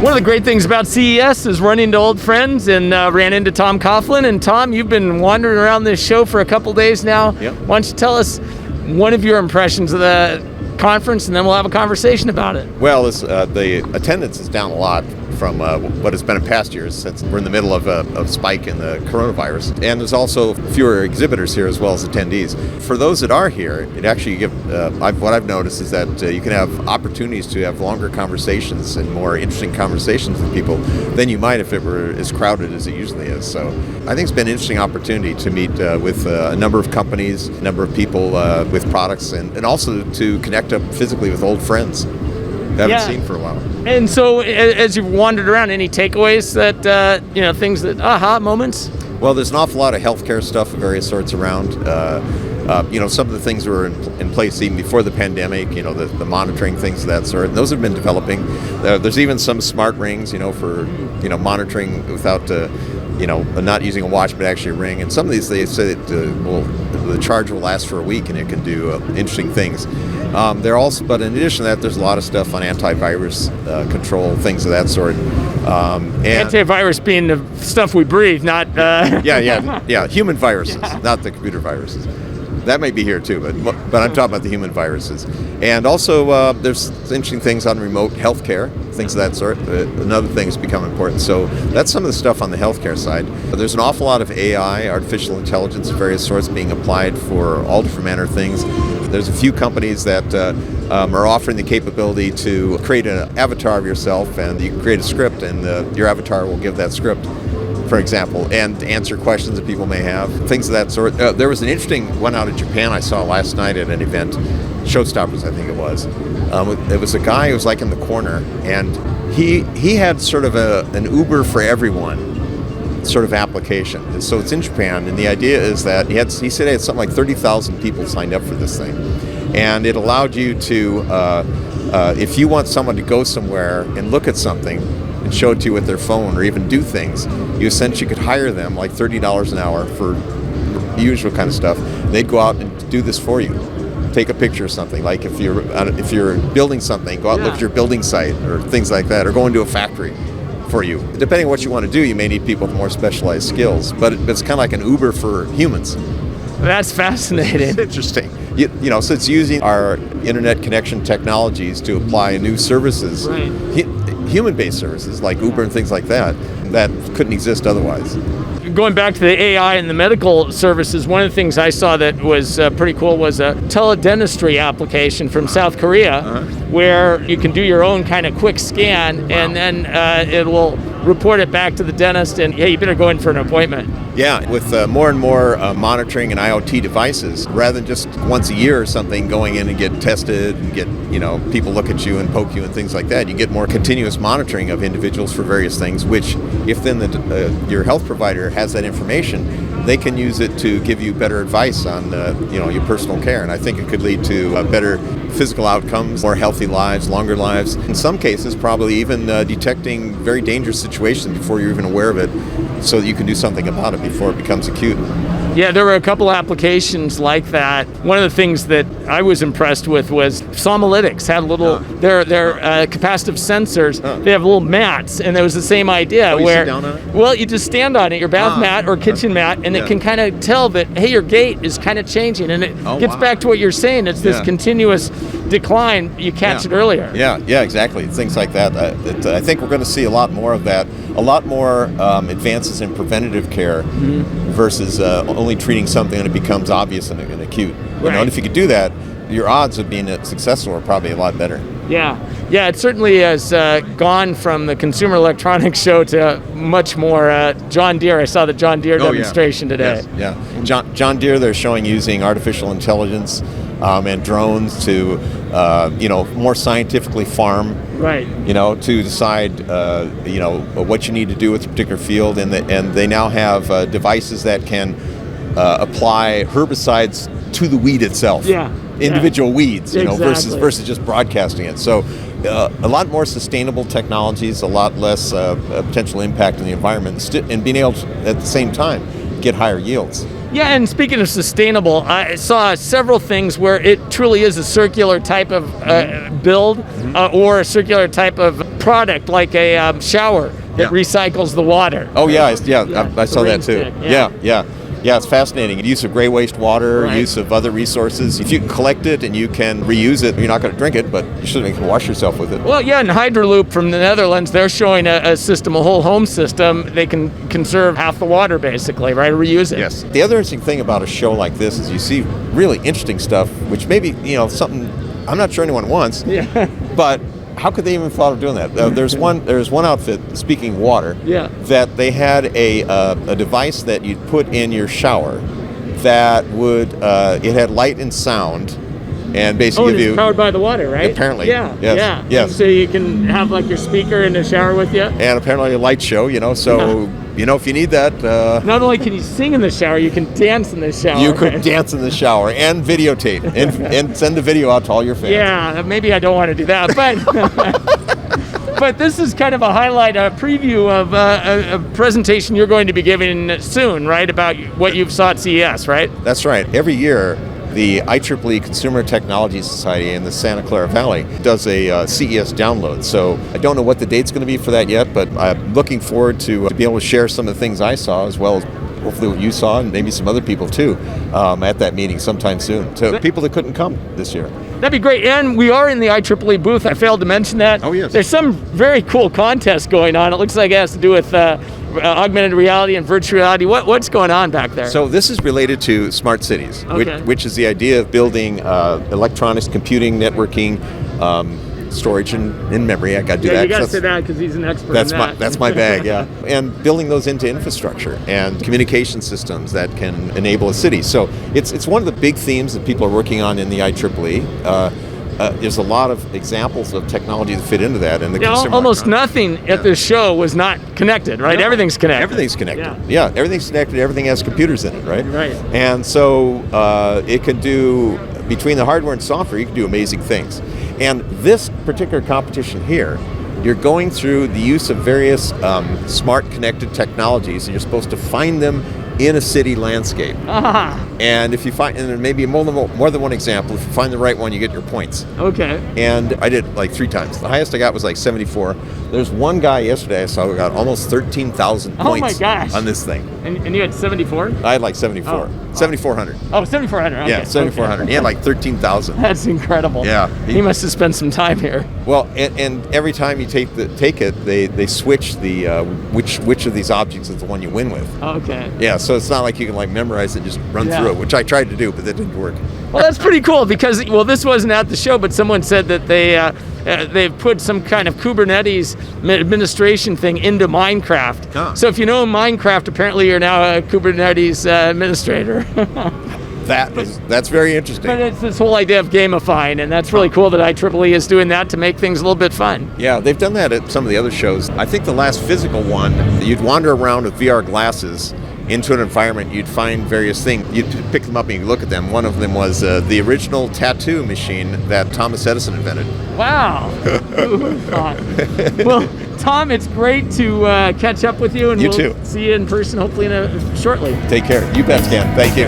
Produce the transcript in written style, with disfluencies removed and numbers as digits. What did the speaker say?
One of the great things about CES is running into old friends, and ran into Tom Coughlin. And Tom, you've been wandering around this show for a couple days now. Yep. Why don't you tell us one of your impressions of the conference, and then we'll have a conversation about it. Well, the attendance is down a lot from what it's been in past years, since we're in the middle of a spike in the coronavirus. And there's also fewer exhibitors here as well as attendees. For those that are here, it actually what I've noticed is that you can have opportunities to have longer conversations and more interesting conversations with people than you might if it were as crowded as it usually is. So I think it's been an interesting opportunity to meet with a number of companies, a number of people with products, and also to connect up physically with old friends I haven't seen for a while. And so, as you've wandered around, any takeaways that things that aha moments? Well, there's an awful lot of healthcare stuff of various sorts around. Some of the things were in place even before the pandemic. The monitoring things of that sort. And those have been developing. There's even some smart rings, for monitoring without not using a watch but actually a ring. And some of these they say that the charge will last for a week and it can do interesting things. But in addition to that, there's a lot of stuff on antivirus control, things of that sort. Antivirus being the stuff we breathe, not... human viruses, not the computer viruses. That may be here too, but I'm talking about the human viruses. And also, there's interesting things on remote healthcare, things of that sort. Another thing has become important. So that's some of the stuff on the healthcare side. There's an awful lot of AI, artificial intelligence of various sorts being applied for all different manner of things. There's a few companies that are offering the capability to create an avatar of yourself, and you can create a script, and your avatar will give that script, for example, and answer questions that people may have, things of that sort. There was an interesting one out of Japan I saw last night at an event, Showstoppers I think it was. It was a guy who was like in the corner, and he had sort of an Uber for everyone sort of application. And so it's in Japan, and the idea is that he said he had something like 30,000 people signed up for this thing. And it allowed you to, if you want someone to go somewhere and look at something and show it to you with their phone or even do things, you essentially could hire them like $30 an hour for the usual kind of stuff. They'd go out and do this for you. Take a picture of something, like if you're building something, go out and look at your building site or things like that, or go into a factory for you. Depending on what you want to do, you may need people with more specialized skills, but it's kind of like an Uber for humans. That's fascinating. It's interesting. So it's using our internet connection technologies to apply new services, right. Human-based services like Uber and things like that couldn't exist otherwise. Going back to the AI and the medical services, one of the things I saw that was pretty cool was a teledentistry application from South Korea, where you can do your own kind of quick scan, and then it will report it back to the dentist, and you better go in for an appointment. Yeah, with more and more monitoring and IoT devices, rather than just once a year or something going in and get tested and get people look at you and poke you and things like that, you get more continuous monitoring of individuals for various things, which if then your health provider has that information, they can use it to give you better advice on your personal care. And I think it could lead to better physical outcomes, more healthy lives, longer lives. In some cases, probably even detecting very dangerous situations before you're even aware of it, so that you can do something about it before it becomes acute. Yeah, there were a couple applications like that. One of the things that I was impressed with was Somnolytics had their capacitive sensors. They have little mats, and there was the same idea where you sit down on it? Well, you just stand on it, your bath mat or kitchen mat, and it can kind of tell that, hey, your gait is kind of changing, and it gets back to what you're saying. It's this continuous decline. You catch it earlier. Yeah, exactly. Things like that. I think we're going to see a lot more of that. A lot more advances in preventative care versus only treating something when it becomes obvious and acute. And if you could do that, your odds of being successful are probably a lot better. Yeah, it certainly has gone from the Consumer Electronics Show to much more John Deere. I saw the John Deere demonstration today. Yes, John Deere, they're showing using artificial intelligence and drones to, more scientifically farm. Right. To decide, what you need to do with a particular field, and they now have devices that can apply herbicides to the weed itself. Yeah. Individual weeds, exactly. versus just broadcasting it. So a lot more sustainable technologies, a lot less potential impact on the environment, and being able to, at the same time, get higher yields. Yeah, and speaking of sustainable, I saw several things where it truly is a circular type of build or a circular type of product like a shower that recycles the water. Oh yeah, I saw that too. Yeah, it's fascinating. The use of gray waste water, use of other resources. If you can collect it and you can reuse it, you're not going to drink it, but you certainly can wash yourself with it. Well, yeah, and Hydroloop from the Netherlands, they're showing a system, a whole home system. They can conserve half the water, basically, right? Reuse it. Yes. The other interesting thing about a show like this is you see really interesting stuff, which maybe, something I'm not sure anyone wants, but how could they even thought of doing that? There's one outfit, speaking water, that they had a device that you'd put in your shower that would it had light and sound, and basically give you powered by the water, right? Apparently, yes. And so you can have like your speaker in the shower with you, and apparently a light show. So if you need that, not only can you sing in the shower, you can dance in the shower. You could dance in the shower and videotape and send the video out to all your fans. Yeah, maybe I don't want to do that, but but this is kind of a highlight, a preview of a presentation you're going to be giving soon, right? About what you saw at CES, right? That's right. Every year, the IEEE Consumer Technology Society in the Santa Clara Valley does a CES download. So I don't know what the date's going to be for that yet, but I'm looking forward to be able to share some of the things I saw, as well as hopefully what you saw and maybe some other people too, at that meeting sometime soon. To people that couldn't come this year. That'd be great. And we are in the IEEE booth. I failed to mention that. Oh, yes. There's some very cool contest going on. It looks like it has to do with augmented reality and virtual reality. What's going on back there? So this is related to smart cities, which is the idea of building electronics, computing, networking, storage, and in memory. I got to do that. You got to say that because he's an expert in that. That's my bag, yeah. And building those into infrastructure and communication systems that can enable a city. So it's one of the big themes that people are working on in the IEEE. There's a lot of examples of technology that fit into that. And almost nothing at this show was not connected, right? No, everything's connected. Everything's connected. Yeah, everything's connected. Everything has computers in it, right? Right. And so it can do, between the hardware and software, you can do amazing things. And this particular competition here, you're going through the use of various smart connected technologies, and you're supposed to find them in a city landscape. And if you find, and there may be more than one example, if you find the right one, you get your points. Okay. And I did like 3 times. The highest I got was like 74. There's one guy yesterday I saw who got almost 13,000 points on this thing. And you had 74? I had like 74. 7,400. Oh, 7,400. Okay. Yeah, 7,400. He had like 13,000. That's incredible. Yeah. He must have spent some time here. Well, and every time you take it, they switch the which of these objects is the one you win with. Okay. Yeah, so it's not like you can like memorize it and just run through it, which I tried to do, but that didn't work. Well, that's pretty cool because, this wasn't at the show, but someone said that they've put some kind of Kubernetes administration thing into Minecraft. So if you know Minecraft, apparently you're now a Kubernetes administrator. That's very interesting. But it's this whole idea of gamifying, and that's really cool that IEEE is doing that to make things a little bit fun. Yeah, they've done that at some of the other shows. I think the last physical one, you'd wander around with VR glasses into an environment, you'd find various things. You'd pick them up and you look at them. One of them was the original tattoo machine that Thomas Edison invented. Wow. Who would have thought? Well, Tom, it's great to catch up with you, and you we'll too. See you in person hopefully shortly. Take care. You bet, Stan. Thank you.